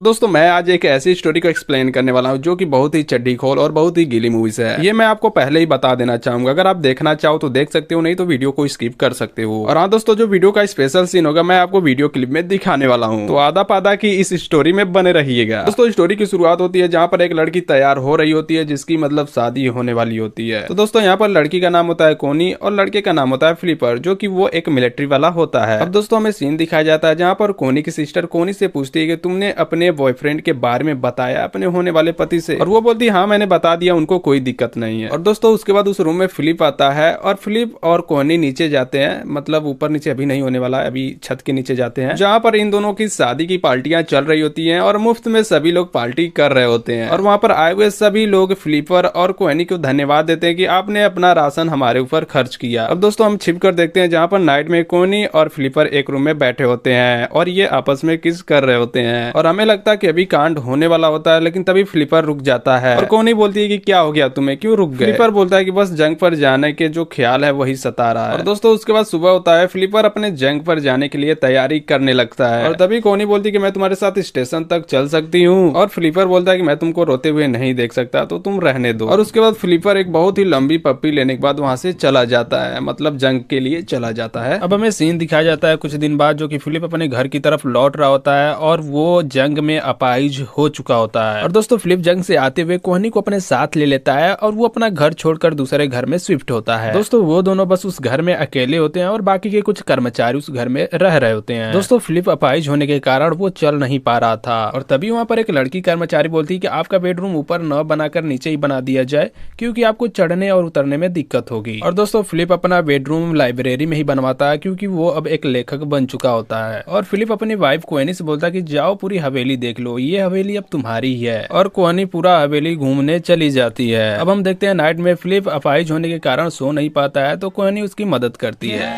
दोस्तों मैं आज एक ऐसी स्टोरी को एक्सप्लेन करने वाला हूँ जो कि बहुत ही चड्डी खोल और बहुत ही गीली मूवी से है। ये मैं आपको पहले ही बता देना चाहूंगा, अगर आप देखना चाहो तो देख सकते हो, नहीं तो वीडियो को स्किप कर सकते हो। और हाँ दोस्तों, जो वीडियो का स्पेशल सीन होगा मैं आपको वीडियो क्लिप में दिखाने वाला हूँ, तो आधा पादा की इस स्टोरी में बने रहिएगा। दोस्तों स्टोरी की शुरुआत होती है जहाँ पर एक लड़की तैयार हो रही होती है जिसकी मतलब शादी होने वाली होती है। तो दोस्तों यहाँ पर लड़की का नाम होता है कोनी और लड़के का नाम होता है फ्लिपर, जो कि वो एक मिलिट्री वाला होता है। अब दोस्तों हमें सीन दिखाया जाता है जहाँ पर कोनी की सिस्टर कोनी से पूछती है कि तुमने अपने बॉयफ्रेंड के बारे में बताया अपने होने वाले पति से, और वो बोलती है हाँ मैंने बता दिया, उनको कोई दिक्कत नहीं है। और दोस्तों उसके बाद उस रूम में फिलिप आता है और फिलिप और कोनी नीचे जाते हैं, मतलब ऊपर नीचे अभी नहीं होने वाला है, अभी छत के नीचे जाते हैं जहाँ पर इन दोनों की शादी की पार्टियां चल रही होती हैं और मुफ्त में सभी लोग पार्टी कर रहे होते हैं। और वहां पर आए हुए सभी लोग फ्लिपर और कोनी को धन्यवाद देते हैं कि आपने अपना राशन हमारे ऊपर खर्च किया। अब दोस्तों हम छिप कर देखते हैं जहाँ पर नाइट में कोनी और फ्लिपर एक रूम में बैठे होते हैं और ये आपस में किस कर रहे होते हैं और हमें लगता है कि अभी कांड होने वाला होता है, लेकिन तभी फ्लिपर रुक जाता है और कोनी बोलती है कि क्या हो गया तुम्हें, क्यों रुक गए। फ्लिपर बोलता है कि बस जंग पर जाने के जो ख्याल है वही सता रहा है। और दोस्तों उसके बाद सुबह होता है, फ्लिपर अपने जंग पर जाने के लिए तैयारी करने लगता है और तभी कोनी बोलती है कि मैं तुम्हारे साथ स्टेशन तक चल सकती हूँ और फ्लिपर बोलता है कि मैं तुमको रोते हुए नहीं देख सकता तो तुम रहने दो। और उसके बाद फ्लिपर एक बहुत ही लंबी पप्पी लेने के बाद वहां से चला जाता है, मतलब जंग के लिए चला जाता है। अब हमें सीन दिखाया जाता है कुछ दिन बाद, जो कि फिलिप अपने घर की तरफ लौट रहा होता है और वो जंग में अपाहिज हो चुका होता है। और दोस्तों फिलिप जंग से आते हुए कोहनी को अपने साथ ले लेता है और वो अपना घर छोड़कर दूसरे घर में शिफ्ट होता है। दोस्तों वो दोनों बस उस घर में अकेले होते हैं और बाकी के कुछ कर्मचारी उस घर में रह रहे होते हैं। दोस्तों फिलिप अपाहिज होने के कारण वो चल नहीं पा रहा था और तभी वहाँ पर एक लड़की कर्मचारी बोलती है कि आपका बेडरूम ऊपर न बनाकर नीचे ही बना दिया जाए क्योंकि आपको चढ़ने और उतरने में दिक्कत होगी। और दोस्तों फिलिप अपना बेडरूम लाइब्रेरी में ही बनवाता है क्योंकि वो अब एक लेखक बन चुका होता है। और फिलिप अपनी वाइफ कोहनी से बोलता है कि जाओ पूरी हवेली देख लो, ये हवेली अब तुम्हारी ही है। और कोहनी पूरा हवेली घूमने चली जाती है। अब हम देखते हैं नाइट में फिलिप अपाहिज होने के कारण सो नहीं पाता है तो कोहनी उसकी मदद करती है।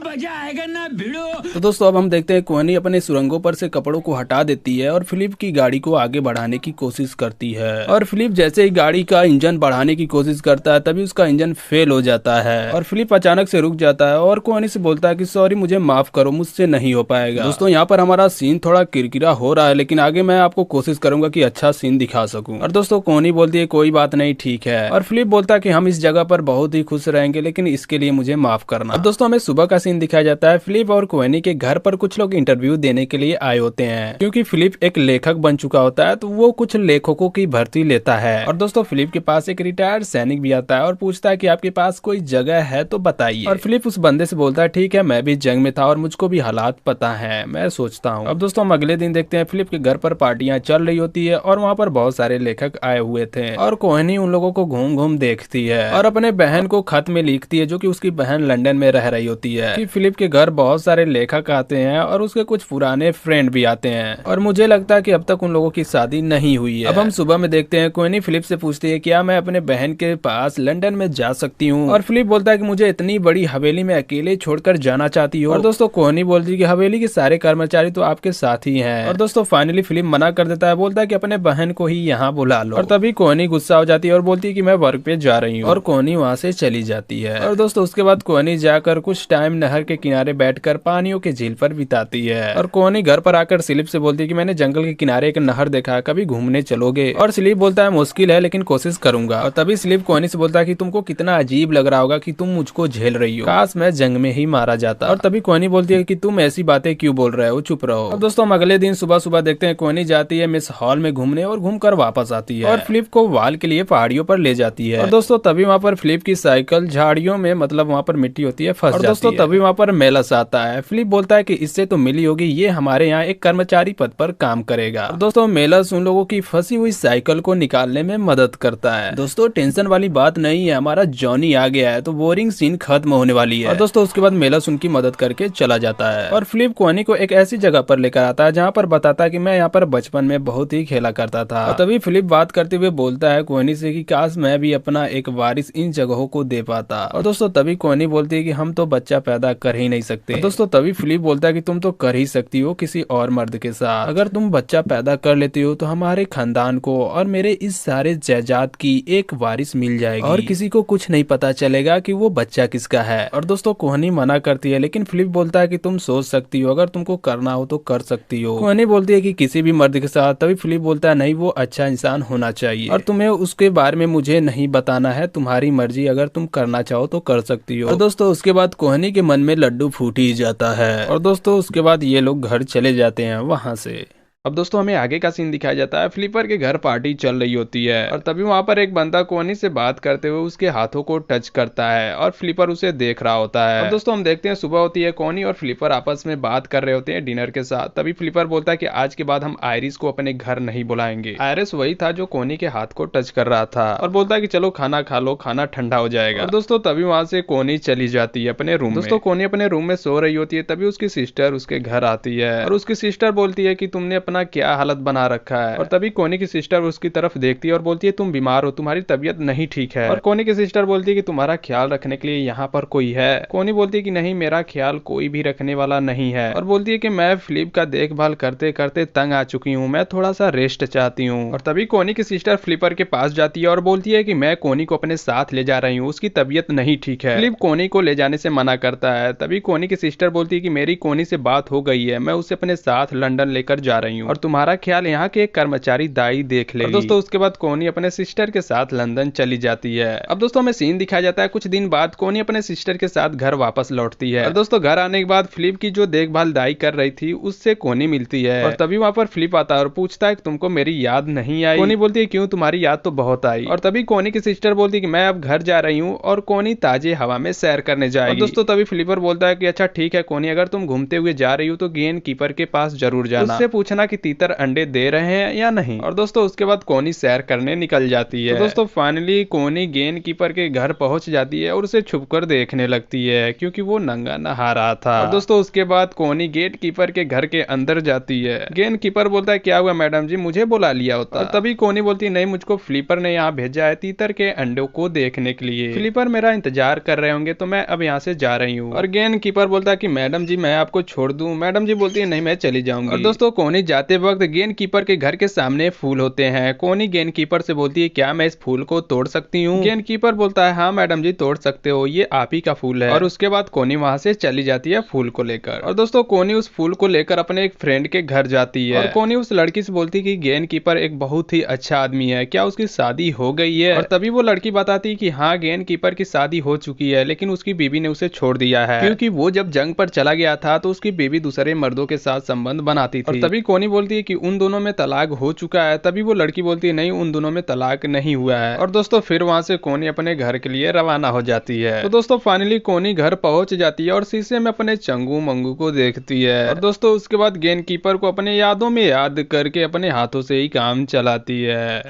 मजा आएगा ना भिड़ो। तो दोस्तों अब हम देखते हैं कोहनी अपने सुरंगों पर से कपड़ों को हटा देती है और फिलिप की गाड़ी को आगे बढ़ाने की कोशिश करती है। और फिलिप जैसे ही गाड़ी का इंजन बढ़ाने की कोशिश करता है तभी उसका इंजन फेल हो जाता है और फिलिप अचानक से रुक जाता है और कोहनी से बोलता है कि सॉरी मुझे माफ करो, मुझसे नहीं हो पाएगा। दोस्तों यहाँ पर हमारा सीन थोड़ा किरकिरा हो रहा है, लेकिन आगे मैं आपको कोशिश करूंगा कि अच्छा सीन दिखा सकूं। और दोस्तों कोहनी बोलती है कोई बात नहीं, ठीक है। और फिलिप बोलता है कि हम इस जगह पर बहुत ही खुश रहेंगे, लेकिन इसके लिए मुझे माफ करना। अब दोस्तों हमें सुबह का सीन दिखाया जाता है। फिलिप और कोहनी के घर पर कुछ लोग इंटरव्यू देने के लिए आए होते हैं क्योंकि फिलिप एक लेखक बन चुका होता है तो वो कुछ लेखकों की भर्ती लेता है। और दोस्तों फिलिप के पास एक रिटायर्ड सैनिक भी आता है और पूछता है कि आपके पास कोई जगह है तो बताइए। और फिलिप उस बंदे से बोलता है ठीक है, मैं भी जंग में था और मुझको भी हालात पता है, मैं सोचता हूँ। अब दोस्तों हम अगले दिन देखते हैं फिलिप के घर पर पार्टियां चल रही होती है और वहाँ पर बहुत सारे लेखक आए हुए थे और कोहनी उन लोगों को घूम घूम देखती है और अपने बहन को खत में लिखती है, जो कि उसकी बहन लंदन में रह रही होती है कि फिलिप के घर बहुत सारे लेखक आते हैं और उसके कुछ पुराने फ्रेंड भी आते हैं और मुझे लगता है कि अब तक उन लोगों की शादी नहीं हुई है। अब हम सुबह में देखते हैं कोहनी फिलिप से पूछती है क्या मैं अपने बहन के पास लंदन में जा सकती हूँ। और फिलिप बोलता है कि मुझे इतनी बड़ी हवेली में अकेले छोड़कर जाना चाहती हो। और दोस्तों कोहनी बोलती है कि हवेली के सारे कर्मचारी तो आपके साथ ही हैं। और दोस्तों फाइनली फिलिप मना कर देता है, बोलता है कि अपने बहन को ही यहाँ बुला लो। और तभी कोहनी गुस्सा हो जाती है और बोलती है कि मैं वर्क पे जा रही हूँ और कोहनी वहाँ से चली जाती है। और दोस्तों उसके बाद कोहनी जाकर कुछ टाइम नहर के किनारे बैठकर पानियों के झील पर बिताती है। और कोहनी घर पर आकर स्लीप से बोलती है कि मैंने जंगल के किनारे एक नहर देखा, कभी घूमने चलोगे। और स्लीप बोलता है मुश्किल है लेकिन कोशिश करूंगा। और तभी स्लीप कोहनी से बोलता है कि तुमको कितना अजीब लग रहा होगा कि तुम मुझको झेल रही हो, काश मैं जंग में ही मारा जाता। और तभी कोहनी बोलती है कि तुम ऐसी बातें क्यों बोल रहे हो, चुप रहो। अब दोस्तों हम अगले दिन सुबह सुबह देखते हैं कोहनी जाती है मिस हॉल में घूमने और घूमकर वापस आती है और फिलिप को वाल के लिए पहाड़ियों पर ले जाती है। और दोस्तों तभी वहाँ पर फिलिप की साइकिल झाड़ियों में, मतलब वहाँ पर मिट्टी होती है, फंस जाती है। दोस्तों तभी वहाँ पर मेलस आता है। फिलिप बोलता है कि इससे तो मिली होगी, ये हमारे यहाँ एक कर्मचारी पद पर काम करेगा। दोस्तों मेलस उन लोगों की फंसी हुई साइकिल को निकालने में मदद करता है। दोस्तों टेंशन वाली बात नहीं है, हमारा जॉनी आ गया है तो बोरिंग सीन खत्म होने वाली है। और दोस्तों उसके बाद मेलस उनकी मदद करके चला जाता है और फिलिप कोहनी को एक ऐसी जगह पर लेकर आता है जहाँ पर बताता है कि मैं यहाँ पर बचपन में बहुत ही खेला करता था। और तभी फिलिप बात करते हुए बोलता है कोहनी से कि काश मैं भी अपना एक वारिस इन जगहों को दे पाता। और दोस्तों तभी कोहनी बोलती है कि हम तो बच्चा पैदा पैदा कर ही नहीं सकते। दोस्तों तभी फिलिप बोलता है कि तुम तो कर ही सकती हो किसी और मर्द के साथ। अगर तुम बच्चा पैदा कर लेती हो तो हमारे खानदान को और मेरे इस सारे जायदाद की एक वारिस मिल जाएगी और किसी को कुछ नहीं पता चलेगा कि वो बच्चा किसका है। और दोस्तों कोहनी मना करती है, लेकिन फिलिप बोलता है कि तुम सोच सकती हो, अगर तुमको करना हो तो कर सकती हो। कोहनी बोलती है कि किसी भी मर्द के साथ। तभी फिलिप बोलता है नहीं, वो अच्छा इंसान होना चाहिए और तुम्हें उसके बारे में मुझे नहीं बताना है, तुम्हारी मर्जी, अगर तुम करना चाहो तो कर सकती हो। और दोस्तों उसके बाद कोहनी के मन में लड्डू फूट ही जाता है। और दोस्तों उसके बाद ये लोग घर चले जाते हैं वहां से। अब दोस्तों हमें आगे का सीन दिखाया जाता है। फ्लिपर के घर पार्टी चल रही होती है और तभी वहां पर एक बंदा कोहनी से बात करते हुए उसके हाथों को टच करता है और फ्लिपर उसे देख रहा होता है। अब दोस्तों हम देखते हैं सुबह होती है, कोहनी और फ्लिपर आपस में बात कर रहे होते हैं डिनर के साथ। तभी फ्लिपर बोलता है कि आज के बाद हम आयरिस को अपने घर नहीं बुलाएंगे। आयरिस वही था जो कोहनी के हाथ को टच कर रहा था और बोलता है कि चलो खाना खा लो, खाना ठंडा हो जाएगा। और दोस्तों तभी वहां से कोहनी चली जाती है अपने रूम में। दोस्तों कोहनी अपने रूम में सो रही होती है, तभी उसकी सिस्टर उसके घर आती है और उसकी सिस्टर बोलती है कि तुमने अपना क्या हालत बना रखा है। और तभी कोहनी की सिस्टर उसकी तरफ देखती है और बोलती है तुम बीमार हो, तुम्हारी तबीयत नहीं ठीक है। और कोहनी की सिस्टर बोलती है कि तुम्हारा ख्याल रखने के लिए यहाँ पर कोई है। कोहनी बोलती है कि नहीं, मेरा ख्याल कोई भी रखने वाला नहीं है। और बोलती है कि मैं फिलिप का देखभाल करते करते तंग आ चुकी हूँ, मैं थोड़ा सा रेस्ट चाहती हूँ। और तभी कोहनी की सिस्टर फ्लिपर के पास जाती है और बोलती है कि मैं कोहनी को अपने साथ ले जा रही हूँ, उसकी तबीयत नहीं ठीक है। फिलिप कोहनी को ले जाने से मना करता है। तभी कोहनी की सिस्टर बोलती है कि मेरी कोहनी से बात हो गई है, मैं उसे अपने साथ लंदन लेकर जा रही हूँ और तुम्हारा ख्याल यहाँ के एक कर्मचारी दाई देख लेगी। दोस्तों उसके बाद कोहनी अपने सिस्टर के साथ लंदन चली जाती है। अब दोस्तों हमें सीन दिखाया जाता है कुछ दिन बाद कोहनी अपने सिस्टर के साथ घर वापस लौटती है। और दोस्तों घर आने के बाद फिलिप की जो देखभाल दाई कर रही थी उससे कोहनी मिलती है और तभी वहां पर फिलिप आता है और पूछता है कि तुमको मेरी याद नहीं आई। कोहनी बोलती है क्यों, तुम्हारी याद तो बहुत आई। और तभी कोहनी की सिस्टर बोलती है कि मैं अब घर जा रही हूँ और कोहनी ताजे हवा में सैर करने जाएगी। और दोस्तों तभी फिलिपर बोलता है कि अच्छा ठीक है कोहनी, अगर तुम घूमते हुए जा रही हो तो गेंद कीपर के पास जरूर जाना, उससे पूछना कि तीतर अंडे दे रहे हैं या नहीं। और दोस्तों उसके बाद कोहनी सैर करने निकल जाती है। तो दोस्तों फाइनली कोहनी गेंद कीपर के घर पहुंच जाती है और उसे छुपकर देखने लगती है क्योंकि वो नंगा नहा रहा था। और दोस्तों उसके बाद कोहनी गेट कीपर के घर के अंदर जाती है। गेंद कीपर बोलता है क्या हुआ मैडम जी, मुझे बुला लिया होता। और तभी कोहनी बोलती है नहीं, मुझको फ्लिपर ने यहाँ भेजा है तीतर के अंडों को देखने के लिए, फ्लिपर मेरा इंतजार कर रहे होंगे तो मैं अब यहाँ से जा रही हूँ। और गेंद कीपर बोलता है कि मैडम जी मैं आपको छोड़ दूं। मैडम जी बोलती है नहीं, मैं चली जाऊंगी। और दोस्तों कोहनी जाते वक्त गेंद कीपर के घर के सामने फूल होते हैं। कोहनी गेंद कीपर से बोलती है क्या मैं इस फूल को तोड़ सकती हूँ। गेंद कीपर बोलता है हाँ मैडम जी तोड़ सकते हो, ये आप ही का फूल है। और उसके बाद कोहनी वहां से चली जाती है फूल को लेकर। और दोस्तों कोहनी उस फूल को लेकर अपने एक फ्रेंड के घर जाती है और कोहनी उस लड़की से बोलती है कि गेंद कीपर एक बहुत ही अच्छा आदमी है, क्या उसकी शादी हो गई है। और तभी वो लड़की बताती है कि हाँ गेंद कीपर की शादी हो चुकी है, लेकिन उसकी बीवी ने उसे छोड़ दिया है क्योंकि वो जब जंग पर चला गया था तो उसकी बीवी दूसरे मर्दों के साथ संबंध बनाती थी। और तभी कोहनी बोलती है कि उन दोनों में तलाक हो चुका है। तभी वो लड़की बोलती है नहीं, उन दोनों में तलाक नहीं हुआ है। और दोस्तों फिर वहां से कोहनी अपने घर के लिए रवाना हो जाती है। तो दोस्तों फाइनली कोहनी घर पहुंच जाती है और शीशे में अपने चंगू मंगू को देखती है। और दोस्तों उसके बाद गेंद कीपर को अपने यादों में याद करके अपने हाथों से ही काम चलाती है।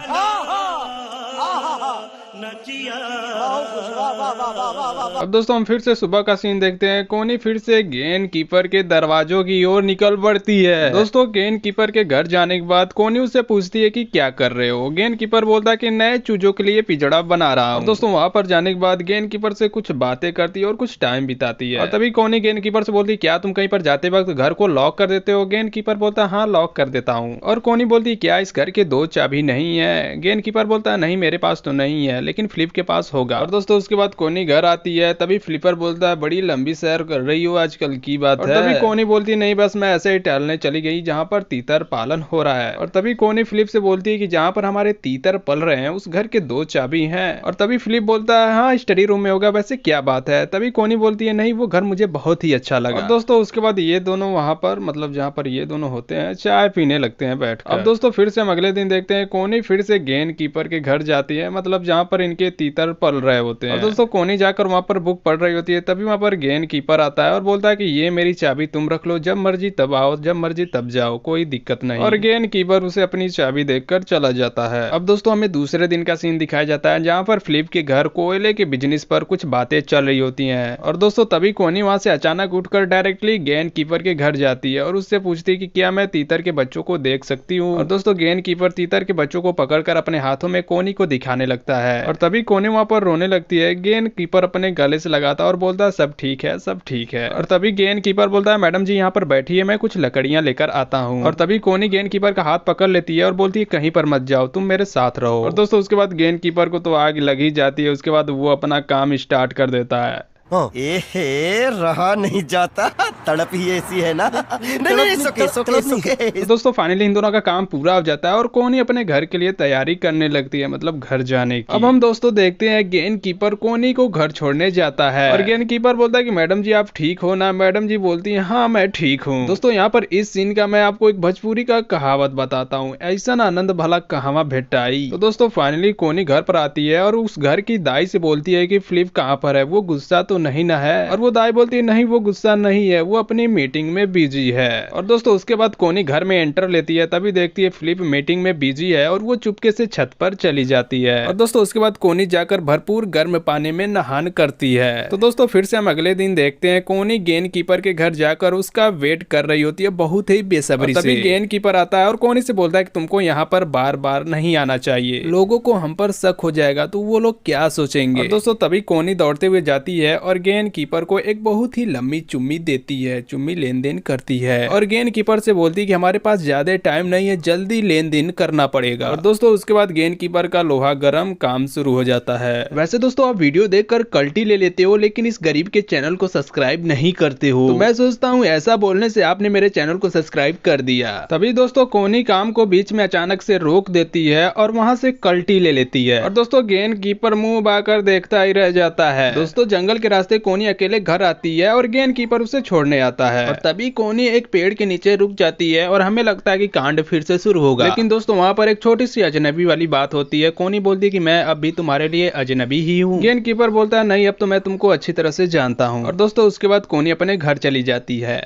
अब दोस्तों हम फिर से सुबह का सीन देखते हैं। कोहनी फिर से गेंद कीपर के दरवाजों की ओर निकल पड़ती है। दोस्तों गेंद कीपर के घर जाने के बाद कोहनी उससे पूछती है कि क्या कर रहे हो। गेंद कीपर बोलता है कि नए चूजों के लिए पिंजड़ा बना रहा हूं। दोस्तों वहां पर जाने के बाद गेंद कीपर से कुछ बातें करती है और कुछ टाइम बिताती है। और तभी कोहनी गेंद कीपर से बोलती है क्या तुम कहीं पर जाते वक्त घर को लॉक कर देते हो। गेंद कीपर बोलता है हाँ लॉक कर देता हूँ। और कोहनी बोलती है क्या इस घर के 2 चाबी नहीं है। गेंद कीपर बोलता है नहीं मेरे पास तो नहीं है, लेकिन फिलिप के पास होगा। और दोस्तों उसके बाद कोहनी घर आती है। तभी फ्लिपर बोलता है बड़ी लंबी सैर कर रही हो आजकल की बात है। तभी कोहनी बोलती नहीं बस मैं ऐसे ही टहलने चली गई जहाँ पर तीतर पालन हो रहा है। और तभी कोहनी फिलिप से बोलती है कि जहाँ पर हमारे तीतर पल रहे हैं उस घर के 2 चाबी हैं। और तभी फिलिप बोलता है हाँ स्टडी रूम में होगा, वैसे क्या बात है। तभी कोहनी बोलती है नहीं वो घर मुझे बहुत ही अच्छा लगा। और दोस्तों उसके बाद ये दोनों वहां पर मतलब जहाँ पर ये दोनों होते हैं चाय पीने लगते हैं बैठकर। अब दोस्तों फिर से हम अगले दिन देखते हैं कोहनी फिर से गेंद कीपर के घर जाती है, मतलब जहाँ पर इनके तीतर पल रहे होते हैं। और दोस्तों कोहनी जाकर वहां पर बुक पढ़ रही होती है। तभी वहां पर गेंद कीपर आता है और बोलता है कि ये मेरी चाबी तुम रख लो, जब मर्जी तब आओ, जब मर्जी तब जाओ, कोई दिक्कत नहीं। और गेंद कीपर उसे अपनी चाबी देकर चला जाता है। अब दोस्तों हमें दूसरे दिन का सीन दिखाया जाता है जहाँ पर फिलिप के घर कोयले के बिजनेस पर कुछ बातें चल रही होती हैं। और दोस्तों तभी कोहनी वहां से अचानक उठकर डायरेक्टली गेंद कीपर के घर जाती है और उससे पूछती है कि क्या मैं तीतर के बच्चों को देख सकती हूँ। और दोस्तों गेंद कीपर तीतर के बच्चों को पकड़कर अपने हाथों में कोहनी को दिखाने लगता है। और तभी कोहनी वहां पर रोने लगती है। गेम कीपर अपने गले से लगाता है और बोलता है सब ठीक है, सब ठीक है। और तभी गेम कीपर बोलता है मैडम जी यहाँ पर बैठिए, मैं कुछ लकड़ियां लेकर आता हूँ। और तभी कोनी गेम कीपर का हाथ पकड़ लेती है और बोलती है कहीं पर मत जाओ, तुम मेरे साथ रहो। और दोस्तों उसके बाद गेम कीपर को तो आग लग ही जाती है। उसके बाद वो अपना काम स्टार्ट कर देता है। रहा नहीं जाता, तड़प ही ऐसी है ना। नहीं, सोके। दोस्तों फाइनली इन दोनों का काम पूरा हो जाता है और कोनी अपने घर के लिए तैयारी करने लगती है, मतलब घर जाने की। अब हम दोस्तों देखते हैं गेम कीपर कोनी को घर छोड़ने जाता है और गेम कीपर बोलता है कि मैडम जी आप ठीक हो ना। मैडम जी बोलती है हाँ मैं ठीक हूँ। दोस्तों यहाँ पर इस सीन का मैं आपको एक भोजपुरी का कहावत बताता हूँ, ऐसा ना आनंद भला कहावा भेटाई। तो दोस्तों फाइनली कोनी घर पर आती है और उस घर की दाई से बोलती है कि फिलिप कहाँ पर है, वो गुस्सा तो नहीं ना है। और वो दाई बोलती है नहीं वो गुस्सा नहीं है, वो अपनी मीटिंग में बिजी है। और दोस्तों उसके बाद कोनी घर में एंटर लेती है, तभी देखती है फिलिप मीटिंग में बिजी है और वो चुपके से छत पर चली जाती है। और दोस्तों उसके बाद कोनी जाकर भरपूर गर्म पानी में नहान करती है। तो दोस्तों फिर से हम अगले दिन देखते हैं कोनी गेम कीपर के घर जाकर उसका वेट कर रही होती है बहुत ही बेसब्री से। तभी गेम कीपर आता है और कोनी से बोलता है कि तुमको यहाँ पर बार बार नहीं आना चाहिए, लोगों को हम पर शक हो जाएगा तो वो लोग क्या सोचेंगे। और दोस्तों तभी कोनी दौड़ते हुए जाती है और गेम कीपर को एक बहुत ही लंबी चुम्मी देती है, चुम्मी लेन देन करती है और गेम कीपर से बोलती है कि हमारे पास ज्यादा टाइम नहीं है, जल्दी लेन देन करना पड़ेगा। और दोस्तों उसके बाद गेम कीपर का लोहा गर्म काम शुरू हो जाता है। वैसे दोस्तों आप वीडियो देखकर कल्टी ले लेते हो लेकिन इस गरीब के चैनल को सब्सक्राइब नहीं करते हो, तो मैं सोचता हूँ ऐसा बोलने से आपने मेरे चैनल को सब्सक्राइब कर दिया। तभी दोस्तों कोनी काम को बीच में अचानक से रोक देती है और वहां से कल्टी ले लेती है। और दोस्तों गेम कीपर मुंह बाकर देखता ही रह जाता है। दोस्तों जंगल के रास्ते कोनी अकेले घर आती है और गेम कीपर उसे छोड़ने आता है। और तभी कोनी एक पेड़ के नीचे रुक जाती है और हमें लगता है कि कांड फिर से शुरू होगा। लेकिन दोस्तों वहां पर एक छोटी सी अजनबी वाली बात होती है। कोनी बोलती है कि मैं अब भी तुम्हारे लिए अजनबी ही हूँ। गेम कीपर बोलता है नहीं अब तो मैं तुमको अच्छी तरह से जानता हूँ। और दोस्तों उसके बाद कोनी अपने घर चली जाती है।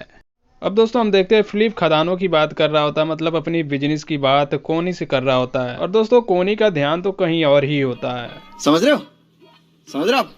अब दोस्तों हम देखते हैं फिलिप खदानों की बात कर रहा होता है, मतलब अपनी बिजनेस की बात कोनी से कर रहा होता है। और दोस्तों कोनी का ध्यान तो कहीं और ही होता है। समझ रहे हो?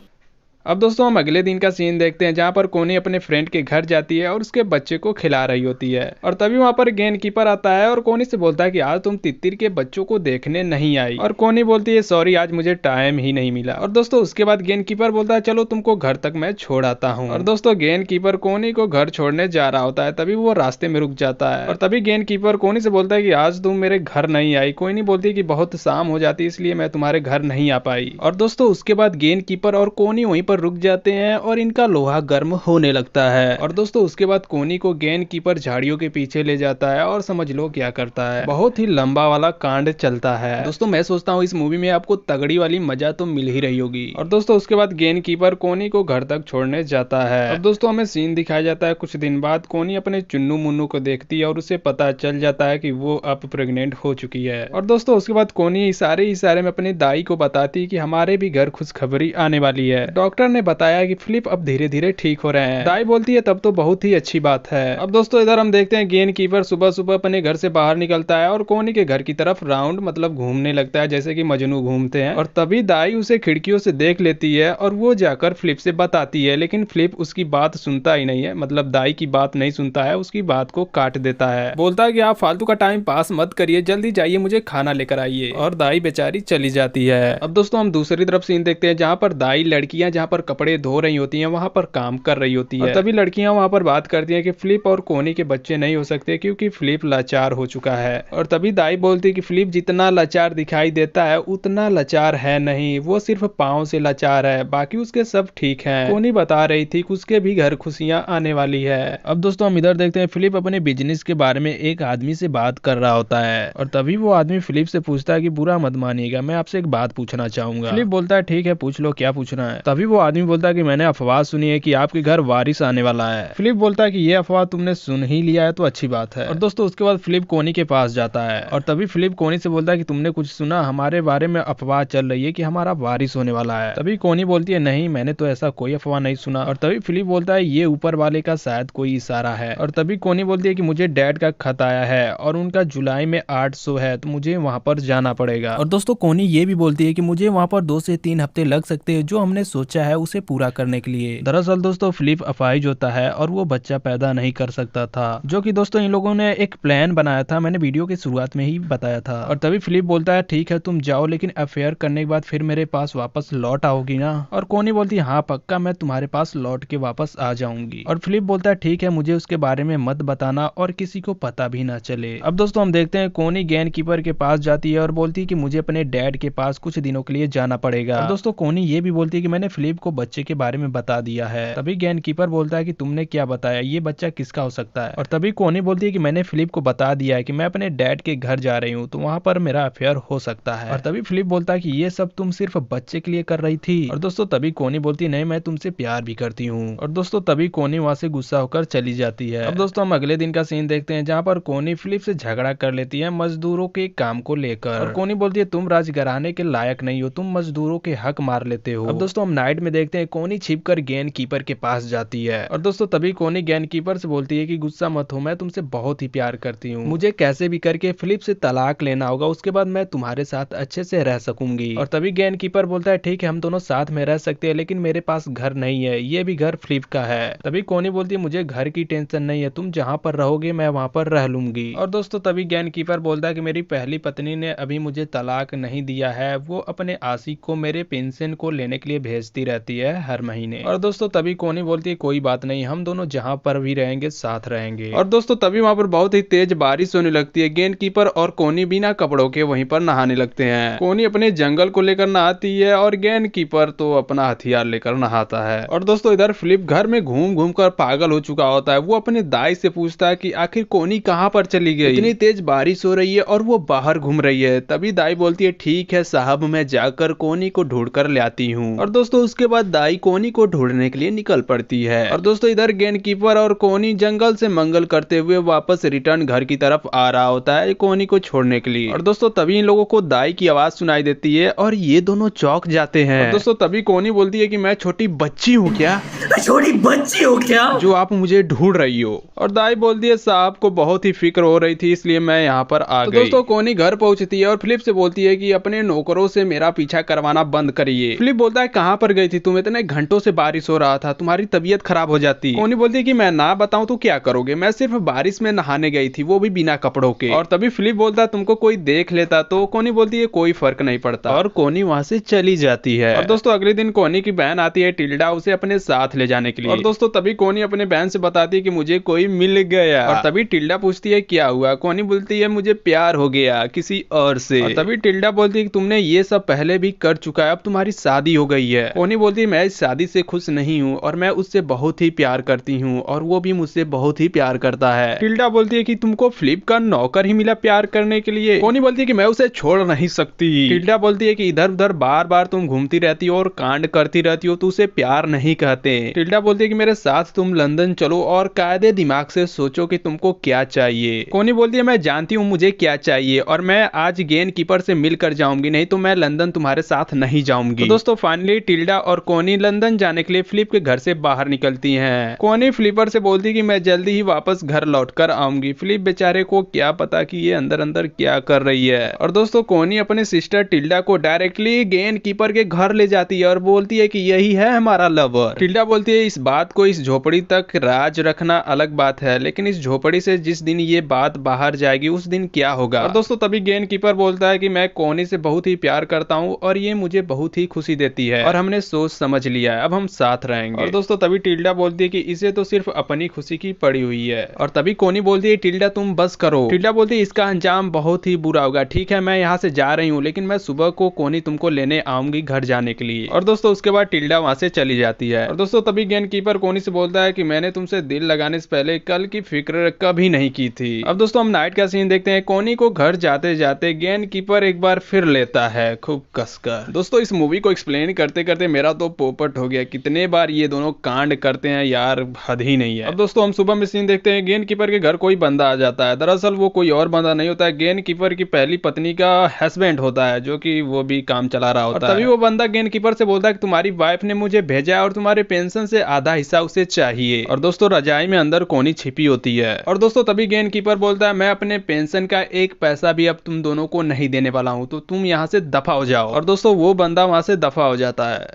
अब दोस्तों हम अगले दिन का सीन देखते हैं जहाँ पर कोनी अपने फ्रेंड के घर जाती है और उसके बच्चे को खिला रही होती है। और तभी वहाँ पर गेम कीपर आता है और कोनी से बोलता है कि आज तुम तित्तिर के बच्चों को देखने नहीं आई। और कोनी बोलती है सॉरी आज मुझे टाइम ही नहीं मिला। और दोस्तों उसके बाद गेम कीपर बोलता है चलो तुमको घर तक मैं छोड़ आता हूँ। और दोस्तों गेम कीपर कोनी को घर छोड़ने जा रहा होता है, तभी वो रास्ते में रुक जाता है। और तभी गेम कीपर कोनी से बोलता है कि आज तुम मेरे घर नहीं आई। कोनी बोलती है कि बहुत शाम हो जाती इसलिए मैं तुम्हारे घर नहीं आ पाई। और दोस्तों उसके बाद गेम कीपर और कोनी वहीं पर रुक जाते हैं और इनका लोहा गर्म होने लगता है। और दोस्तों उसके बाद कोनी को गेम कीपर झाड़ियों के पीछे ले जाता है और समझ लो क्या करता है, बहुत ही लंबा वाला कांड चलता है। दोस्तों मैं सोचता हूँ इस मूवी में आपको तगड़ी वाली मजा तो मिल ही रही होगी। और दोस्तों उसके बाद गेम कीपर कोनी को घर तक छोड़ने जाता है। अब दोस्तों हमें सीन दिखाया जाता है कुछ दिन बाद कोनी अपने चुन्नू मुन्नू को देखती है और उसे पता चल जाता है कि वो अब प्रेग्नेंट हो चुकी है। और दोस्तों उसके बाद कोनी इशारे में अपनी दाई को बताती है कि हमारे भी घर खुशखबरी आने वाली है। डॉक्टर ने बताया कि फिलिप अब धीरे धीरे ठीक हो रहे हैं। दाई बोलती है तब तो बहुत ही अच्छी बात है। अब दोस्तों इधर हम देखते हैं गेम कीपर सुबह सुबह अपने घर से बाहर निकलता है और कोनी के घर की तरफ राउंड मतलब घूमने लगता है जैसे कि मजनू घूमते हैं। और तभी दाई उसे खिड़कियों से देख लेती है और वो जाकर फिलिप से बताती है, लेकिन फिलिप उसकी बात सुनता ही नहीं है, मतलब दाई की बात नहीं सुनता है, उसकी बात को काट देता है। बोलता है कि आप फालतू का टाइम पास मत करिए, जल्दी जाइए मुझे खाना लेकर आइए। और दाई बेचारी चली जाती है। अब दोस्तों हम दूसरी तरफ सीन देखते हैं जहाँ पर दाई लड़कियां जहाँ पर कपड़े धो रही होती हैं वहां पर काम कर रही होती है। तभी लड़कियां वहां पर बात करती हैं कि फिलिप और कोनी के बच्चे नहीं हो सकते क्योंकि फिलिप लाचार हो चुका है। और तभी दाई बोलती है कि फिलिप जितना लाचार दिखाई देता है उतना लाचार है नहीं, वो सिर्फ पाँव से लाचार है, बाकी उसके सब ठीक है। कोनी बता रही थी कि उसके भी घर खुशियां आने वाली है। अब दोस्तों हम इधर देखते हैं फिलिप अपने बिजनेस के बारे में एक आदमी से बात कर रहा होता है। और तभी वो आदमी फिलिप से पूछता है कि बुरा मत मानिएगा, मैं आपसे एक बात पूछना चाहूंगा। फिलिप बोलता है ठीक है पूछ लो, क्या पूछना है। तभी वो आदमी बोलता है कि मैंने अफवाह सुनी है कि आपके घर वारिस आने वाला है। फिलिप बोलता है कि ये अफवाह तुमने सुन ही लिया है तो अच्छी बात है। और दोस्तों उसके बाद फिलिप कोनी के पास जाता है और तभी फिलिप कोनी से बोलता है कि तुमने कुछ सुना, हमारे बारे में अफवाह चल रही है कि हमारा वारिस होने वाला है। तभी कोनी बोलती है नहीं मैंने तो ऐसा कोई अफवाह नहीं सुना। और तभी फिलिप बोलता है ये ऊपर वाले का शायद कोई इशारा है। और तभी कोनी बोलती है कि मुझे डैड का खत आया है और उनका जुलाई में 8 शो है तो मुझे वहाँ पर जाना पड़ेगा। और दोस्तों कोनी ये भी बोलती है कि मुझे वहाँ पर 2 से 3 हफ्ते लग सकते हैं, जो हमने सोचा है है उसे पूरा करने के लिए। दरअसल दोस्तों फिलिप अपाहिज होता है और वो बच्चा पैदा नहीं कर सकता था, जो कि दोस्तों इन लोगों ने एक प्लान बनाया था, मैंने वीडियो की शुरुआत में ही बताया था। और तभी फिलिप बोलता है ठीक है तुम जाओ, लेकिन अफेयर करने के बाद फिर मेरे पास वापस लौट आओगी ना। और कोनी बोलती है हाँ पक्का, मैं तुम्हारे पास लौट के वापस आ जाऊंगी। और फिलिप बोलता है ठीक है, मुझे उसके बारे में मत बताना और किसी को पता भी ना चले। अब दोस्तों हम देखते हैं कोनी गेन कीपर के पास जाती है और बोलती है कि मुझे अपने डैड के पास कुछ दिनों के लिए जाना पड़ेगा। और दोस्तों कोनी ये भी बोलती है कि मैंने फिलिप को बच्चे के बारे में बता दिया है। तभी गेन कीपर बोलता है कि तुमने क्या बताया, ये बच्चा किसका हो सकता है। और तभी कोनी बोलती है कि मैंने फिलिप को बता दिया है कि मैं अपने डैड के घर जा रही हूँ, तो वहाँ पर मेरा अफेयर हो सकता है। और तभी फिलिप बोलता है कि ये सब तुम सिर्फ बच्चे के लिए कर रही थी। और दोस्तों तभी कोनी बोलती है नहीं, मैं तुमसे प्यार भी करती हूँ। और दोस्तों तभी कोनी वहाँ से गुस्सा होकर चली जाती है। अब दोस्तों हम अगले दिन का सीन देखते हैं, जहाँ पर कोनी फिलिप से झगड़ा कर लेती है मजदूरों के काम को लेकर। और कोनी बोलती है तुम राजघराने के लायक नहीं हो, तुम मजदूरों के हक मार लेते हो। अब दोस्तों हम नाइट में देखते हैं कोनी छिपकर गेन कीपर के पास जाती है। और दोस्तों तभी कोनी गेन कीपर से बोलती है कि गुस्सा मत हो, मैं तुमसे बहुत ही प्यार करती हूँ, मुझे कैसे भी करके फिलिप से तलाक लेना होगा, उसके बाद मैं तुम्हारे साथ अच्छे से रह सकूंगी। और तभी गेन कीपर बोलता है ठीक है हम दोनों साथ में रह सकते हैं, लेकिन मेरे पास घर नहीं है, ये भी घर फिलिप का है। तभी कोनी बोलती है मुझे घर की टेंशन नहीं है, तुम जहाँ पर रहोगे मैं वहाँ पर रह लूंगी। और दोस्तों तभी गेन कीपर बोलता है कि मेरी पहली पत्नी ने अभी मुझे तलाक नहीं दिया है, वो अपने आशिक को मेरे पेंशन को लेने के लिए भेजती रहती है हर महीने। और दोस्तों तभी कोनी बोलती है कोई बात नहीं, हम दोनों जहाँ पर भी रहेंगे साथ रहेंगे। और दोस्तों तभी वहाँ पर बहुत ही तेज बारिश होने लगती है। गेन कीपर और कोनी बिना कपड़ों के वहीं पर नहाने लगते हैं। कोनी अपने जंगल को लेकर नहाती है और गेन कीपर तो अपना हथियार लेकर नहाता है। और दोस्तों इधर फिलिप घर में घूम घूम कर पागल हो चुका होता है। वो अपने दाई से पूछता है कि आखिर कोनी कहाँ पर चली गई, इतनी तेज बारिश हो रही है और वो बाहर घूम रही है। तभी दाई बोलती है ठीक है साहब, मैं जाकर कोनी को ढूंढ कर लाती हूँ। और दोस्तों उसके बाद दाई कोनी को ढूंढने के लिए निकल पड़ती है। और दोस्तों इधर गेन कीपर और कोनी जंगल से मंगल करते हुए वापस रिटर्न घर की तरफ आ रहा होता है कोनी को छोड़ने के लिए। और दोस्तों तभी इन लोगों को दाई की आवाज सुनाई देती है और ये दोनों चौंक जाते हैं। और दोस्तों तभी कोनी बोलती है कि मैं छोटी बच्ची हूँ क्या, छोटी बच्ची हो क्या जो आप मुझे ढूंढ रही हो। और दाई बोलती है साहब को बहुत ही फिक्र हो रही थी इसलिए मैं यहाँ पर आ गई। दोस्तों कोनी घर पहुंचती है और फिलिप से बोलती है कि अपने नौकरों से मेरा पीछा करवाना बंद करिए। फिलिप बोलता है कहाँ पर गई थी तुम, इतने घंटों से बारिश हो रहा था, तुम्हारी तबीयत खराब हो जाती। कोनी बोलती है कि मैं ना बताऊं तो क्या करोगे, मैं सिर्फ बारिश में नहाने गई थी, वो भी बिना कपड़ों के। और तभी फिलिप बोलता है तुमको कोई देख लेता तो। कोनी बोलती है कोई फर्क नहीं पड़ता और कोनी वहां से चली जाती है। और दोस्तों अगले दिन कोनी की बहन आती है टिल्डा उसे अपने साथ ले जाने के लिए। और दोस्तों तभी कोनी अपने बहन से बताती है कि मुझे कोई मिल गया। और तभी टिल्डा पूछती है क्या हुआ। कोनी बोलती है मुझे प्यार हो गया किसी और से। और तभी टिल्डा बोलती है कि तुमने ये सब पहले भी कर चुका है, अब तुम्हारी शादी हो गई है। कोनी बोलती है मैं इस शादी से खुश नहीं हूँ और मैं उससे बहुत ही प्यार करती हूँ और वो भी मुझसे बहुत ही प्यार करता है। टिल्डा बोलती है कि तुमको फिलिप का नौकर ही मिला प्यार करने के लिए। कोनी बोलती है कि मैं उसे छोड़ नहीं सकती। टिल्डा बोलती है कि इधर उधर बार बार तुम घूमती रहती हो और कांड करती रहती हो तो उसे प्यार नहीं कहते। टिल्डा बोलती है कि मेरे साथ तुम लंदन चलो और कायदे दिमाग से सोचो कि तुमको क्या चाहिए। कोनी बोलती है मैं जानती हूँ मुझे क्या चाहिए और मैं आज गेन कीपर से मिलकर जाऊंगी, नहीं तो मैं लंदन तुम्हारे साथ नहीं जाऊंगी। तो दोस्तों फाइनली टिल्डा और कोनी लंदन जाने के लिए फिलिप के घर से बाहर निकलती हैं। कोनी फिलिपर से बोलती कि मैं जल्दी ही वापस घर लौटकर आऊंगी। फिलिप बेचारे को क्या पता कि ये अंदर अंदर क्या कर रही है। और दोस्तों कोनी अपने सिस्टर टिल्डा को डायरेक्टली गेन कीपर के घर ले जाती है और बोलती है कि यही है हमारा लवर। टिल्डा बोलती है इस बात को इस झोपड़ी तक राज रखना अलग बात है, लेकिन इस झोपड़ी से जिस दिन ये बात बाहर जाएगी उस दिन क्या होगा। और दोस्तों तभी गेन कीपर बोलता है कि मैं कोनी से बहुत ही प्यार करता हूँ और ये मुझे बहुत ही खुशी देती है और हमने सोच समझ लिया है, अब हम साथ रहेंगे। और दोस्तों तभी टिल्डा बोलती है कि इसे तो सिर्फ अपनी खुशी की पड़ी हुई है। और तभी कोनी बोलती है टिल्डा तुम बस करो। टिल्डा बोलती है इसका अंजाम बहुत ही बुरा होगा। ठीक है मैं यहाँ से जा रही हूँ, लेकिन मैं सुबह को कोनी तुमको लेने आऊंगी घर जाने के लिए। और दोस्तों उसके बाद टिल्डा वहां से चली जाती है। और दोस्तों तभी गेन कीपर कोनी से बोलता है कि मैंने तुमसे दिल लगाने से पहले कल की फिक्र कभी नहीं की थी। अब दोस्तों हम नाइट का सीन देखते हैं। कोनी को घर जाते जाते गेन कीपर एक बार फिर लेता है खूब कसकर। दोस्तों इस मूवी को एक्सप्लेन करते करते मेरा तो पोपट हो गया, कितने बार ये दोनों कांड करते हैं यार, हद ही नहीं है। अब दोस्तों हम सुबह में सीन देखते हैं। गेन कीपर के घर कोई बंदा आ जाता है। दरअसल वो कोई और बंदा नहीं होता है, गेन कीपर की पहली पत्नी का हस्बैंड होता है, जो कि वो भी काम चला रहा होता है। तभी वो बंदा गेन कीपर से बोलता है कि तुम्हारी वाइफ ने मुझे भेजा है और तुम्हारे पेंशन से आधा हिस्सा उसे चाहिए। और दोस्तों रजाई में अंदर कोनी छिपी होती है। और दोस्तों तभी गेन कीपर बोलता है मैं अपने पेंशन का एक पैसा भी अब तुम दोनों को नहीं देने वाला हूं, तो तुम यहाँ से दफा हो जाओ। और दोस्तों वो बंदा वहां से दफा हो जाता है।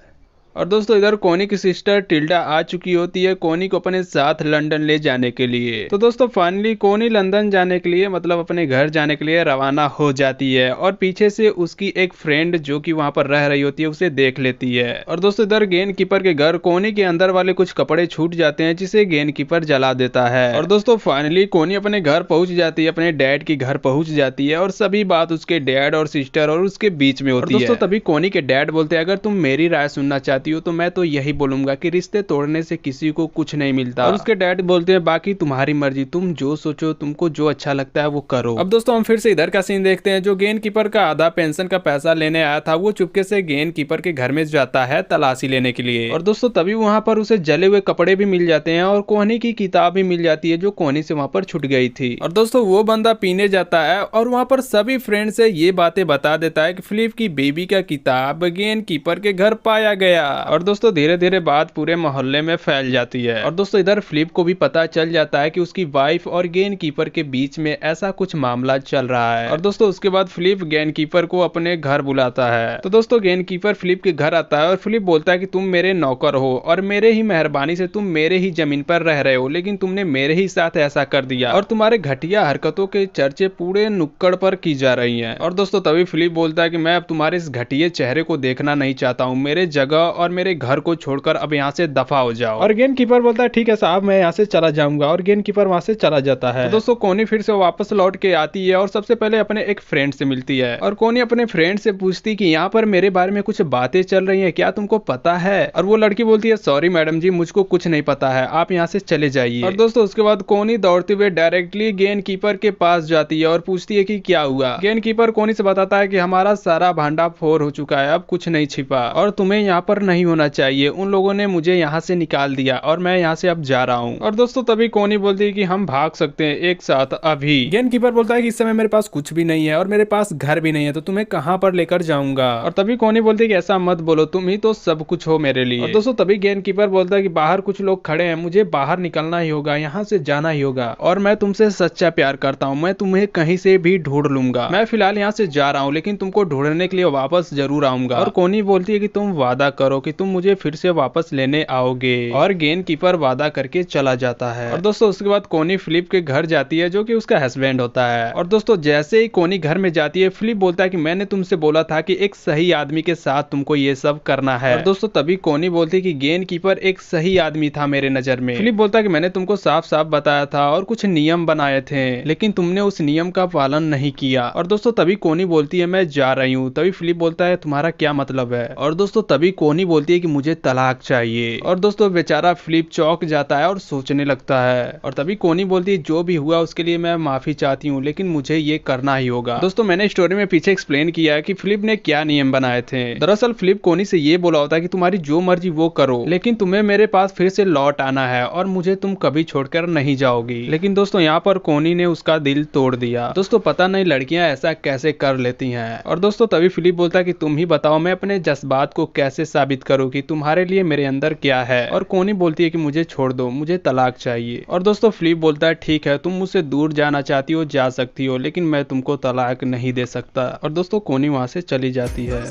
और दोस्तों इधर कोनी की सिस्टर टिल्डा आ चुकी होती है कोनी को अपने साथ लंदन ले जाने के लिए। तो दोस्तों फाइनली कोनी लंदन जाने के लिए मतलब अपने घर जाने के लिए रवाना हो जाती है और पीछे से उसकी एक फ्रेंड जो कि वहां पर रह रही होती है उसे देख लेती है। और दोस्तों इधर गेन कीपर के घर कोनी के अंदर वाले कुछ कपड़े छूट जाते हैं जिसे गेन कीपर जला देता है। और दोस्तों फाइनली कोनी अपने घर पहुंच जाती है, अपने डैड के घर पहुंच जाती है और सभी बात उसके डैड और सिस्टर और उसके बीच में होती है। दोस्तों तभी कोनी के डैड बोलते हैं अगर तुम मेरी राय सुनना चाहती हो तो मैं तो यही बोलूंगा कि रिश्ते तोड़ने से किसी को कुछ नहीं मिलता। और उसके डैड बोलते हैं बाकी तुम्हारी मर्जी, तुम जो सोचो, तुमको जो अच्छा लगता है वो करो। अब दोस्तों हम फिर से इधर का सीन देखते हैं। जो गेन कीपर का आधा पेंशन का पैसा लेने आया था वो चुपके से गेन कीपर के घर में जाता है तलाशी लेने के लिए। और दोस्तों तभी वहां पर उसे जले हुए कपड़े भी मिल जाते हैं और कोहनी की किताब भी मिल जाती है जो कोहनी से वहां पर छूट गई थी। और दोस्तों वो बंदा पीने जाता है और वहां पर सभी फ्रेंड से ये बातें बता देता है कि फिलिप की बेबी का किताब गेन कीपर के घर पाया गया। और दोस्तों धीरे धीरे बात पूरे मोहल्ले में फैल जाती है। और दोस्तों इधर फिलिप को भी पता चल जाता है कि उसकी वाइफ और गेन कीपर के बीच में ऐसा कुछ मामला चल रहा है। और दोस्तों उसके बाद फिलिप गेन कीपर को अपने घर बुलाता है। तो दोस्तों गेन कीपर फिलिप के घर आता है और फिलिप बोलता है कि तुम मेरे नौकर हो और मेरे ही मेहरबानी से तुम मेरे ही जमीन पर रह रहे हो, लेकिन तुमने मेरे ही साथ ऐसा कर दिया और तुम्हारे घटिया हरकतों के चर्चे पूरे नुक्कड़ पर की जा रही हैं। और दोस्तों तभी फिलिप बोलता है कि मैं अब तुम्हारे इस घटिया चेहरे को देखना नहीं चाहता हूँ, मेरे जगह और मेरे घर को छोड़कर अब यहाँ से दफा हो जाओ। और गेन कीपर बोलता है ठीक है साहब मैं यहाँ से चला जाऊंगा और गेन कीपर वहां से चला जाता है। तो दोस्तों कोनी फिर से वापस लौट के आती है और सबसे पहले अपने एक फ्रेंड से मिलती है और कोनी अपने फ्रेंड से पूछती कि यहाँ पर मेरे बारे में कुछ बातें चल रही है, क्या तुमको पता है? और वो लड़की बोलती है सॉरी मैडम जी मुझको कुछ नहीं पता है, आप यहाँ से चले जाइए। और दोस्तों उसके बाद कोनी दौड़ते हुए डायरेक्टली गेन कीपर के पास जाती है और पूछती है कि क्या हुआ। गेन कीपर कोनी से बताता है कि हमारा सारा भांडा फोड़ हो चुका है, अब कुछ नहीं छिपा और तुम्हें यहाँ पर नहीं होना चाहिए, उन लोगों ने मुझे यहाँ से निकाल दिया और मैं यहाँ से अब जा रहा हूँ। और दोस्तों तभी कोनी बोलती है कि हम भाग सकते हैं एक साथ अभी। गेन कीपर बोलता है कि इस समय मेरे पास कुछ भी नहीं है और मेरे पास घर भी नहीं है, तो तुम्हें कहाँ पर लेकर जाऊंगा। और तभी कोनी बोलती है कि ऐसा मत बोलो, तुम ही तो सब कुछ हो मेरे लिए। और दोस्तों तभी गेन कीपर बोलता है कि बाहर कुछ लोग खड़े हैं, मुझे बाहर निकलना ही होगा, यहाँ से जाना ही होगा और मैं तुमसे सच्चा प्यार करता हूँ, मैं तुम्हें कहीं से भी ढूंढ लूंगा। मैं फिलहाल यहाँ से जा रहा हूँ लेकिन तुमको ढूंढने के लिए वापस जरूर आऊंगा। और कोनी बोलती है कि तुम वादा करो कि तुम मुझे फिर से वापस लेने आओगे। और गेन कीपर वादा करके चला जाता है। और दोस्तों उसके बाद कोनी फिलिप के घर जाती है जो कि उसका हस्बैंड होता है। और दोस्तों जैसे ही कोनी घर में जाती है फिलिप बोलता है कि मैंने तुमसे बोला था कि एक सही आदमी के साथ तुमको ये सब करना है। और दोस्तों तभी कोनी बोलती है कि गेन कीपर एक सही आदमी था मेरे नजर में। फिलिप बोलता है कि मैंने तुमको साफ साफ बताया था और कुछ नियम बनाए थे लेकिन तुमने उस नियम का पालन नहीं किया। और दोस्तों तभी कोनी बोलती है मैं जा रही हूँ। तभी फिलिप बोलता है तुम्हारा क्या मतलब है? और दोस्तों तभी कोनी बोलती है कि मुझे तलाक चाहिए। और दोस्तों बेचारा फिलिप चौंक जाता है और सोचने लगता है। और तभी कोनी बोलती है जो भी हुआ उसके लिए मैं माफी चाहती हूँ लेकिन मुझे ये करना ही होगा। दोस्तों मैंने स्टोरी में पीछे एक्सप्लेन किया है कि फिलिप ने क्या नियम बनाए थे। दरअसल फिलिप कोनी से ये बोला होता है कि तुम्हारी जो मर्जी वो करो लेकिन तुम्हें मेरे पास फिर से लौट आना है और मुझे तुम कभी छोड़कर नहीं जाओगी। लेकिन दोस्तों यहाँ पर कोनी ने उसका दिल तोड़ दिया। दोस्तों पता नहीं लड़कियां ऐसा कैसे कर लेती हैं। और दोस्तों तभी फिलिप बोलता है कि तुम ही बताओ मैं अपने जज्बात को कैसे साबित करूँ कि तुम्हारे लिए मेरे अंदर क्या है। और कोनी बोलती है कि मुझे छोड़ दो, मुझे तलाक चाहिए। और दोस्तों फिलिप बोलता है ठीक है तुम मुझसे दूर जाना चाहती हो जा सकती हो लेकिन मैं तुमको तलाक नहीं दे सकता। और दोस्तों कोनी वहां से चली जाती है।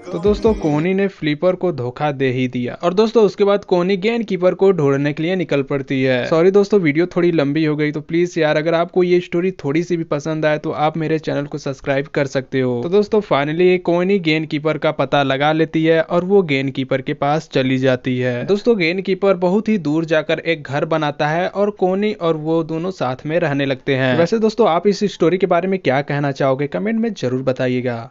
तो दोस्तों कोनी ने फ्लिपर को धोखा दे ही दिया। और दोस्तों उसके बाद कोनी गेन कीपर को ढूंढने के लिए निकल पड़ती है। सॉरी दोस्तों वीडियो थोड़ी लंबी हो गई, तो प्लीज यार अगर आपको ये स्टोरी थोड़ी सी भी पसंद आए तो आप मेरे चैनल को सब्सक्राइब कर सकते हो। तो दोस्तों फाइनली कोनी गेन कीपर का पता लगा लेती है और वो गेन कीपर के पास चली जाती है। दोस्तों गेन कीपर बहुत ही दूर जाकर एक घर बनाता है और कोनी और वो दोनों साथ में रहने लगते हैं। वैसे दोस्तों आप इस स्टोरी के बारे में क्या कहना चाहोगे कमेंट में जरूर बताइएगा।